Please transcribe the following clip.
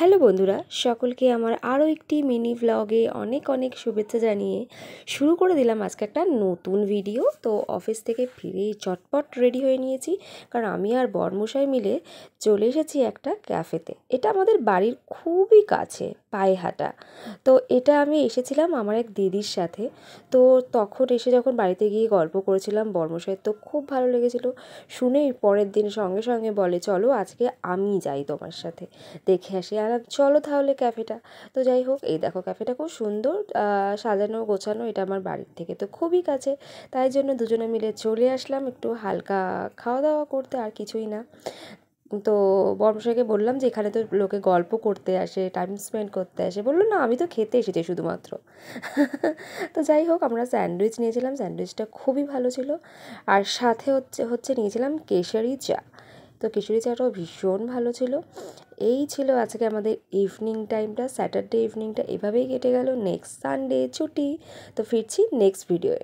Hello বন্ধুরা, সকলকে আমার আরও একটি মিনি ভ্লগে অনেক অনেক শুভেচ্ছা জানিয়ে শুরু করে দিলাম আজকে একটা নতুন ভিডিও। তো অফিস থেকে ফিরেই চটপট রেডি হয়ে নিয়েছি, কারণ আমি আর বরমশাই মিলে চলে এসেছি একটা ক্যাফেতে। এটা আমাদের বাড়ির খুবই কাছে, পায়ে হাঁটা। তো এটা আমি এসেছিলাম আমার এক দিদির সাথে। তো তখন এসে যখন বাড়িতে গিয়ে গল্প করেছিলাম, বরমশাইয়ের তো খুব ভালো লেগেছিলো। শুনেই পরের দিন সঙ্গে সঙ্গে বলে, চলো আজকে আমি যাই তোমার সাথে, দেখে আসি। আর চলো তাহলে ক্যাফেটা। তো যাই হোক, এই দেখো ক্যাফেটা খুব সুন্দর সাজানো গোছানো, এটা আমার বাড়ির থেকে তো খুবই কাছে। তাই জন্য দুজনে মিলে চলে আসলাম একটু হালকা খাওয়া দাওয়া করতে, আর কিছুই না। তো বর্মশাইকে বললাম যে এখানে তো লোকে গল্প করতে আসে, টাইম স্পেন্ড করতে আসে। বললো না, আমি তো খেতে এসেছি শুধুমাত্র। তো যাই হোক, আমরা স্যান্ডউইচ নিয়েছিলাম, স্যান্ডউইচটা খুবই ভালো ছিল। আর সাথে হচ্ছে হচ্ছে নিয়েছিলাম কেশরি চা। তো কেশরি চাটাও ভীষণ ভালো ছিল। এই ছিল আজকে আমাদের ইভিনিং টাইমটা, স্যাটারডে ইভিনিংটা এভাবেই কেটে গেল। নেক্সট সানডে ছুটি। তো ফিরছি নেক্সট ভিডিওয়ে।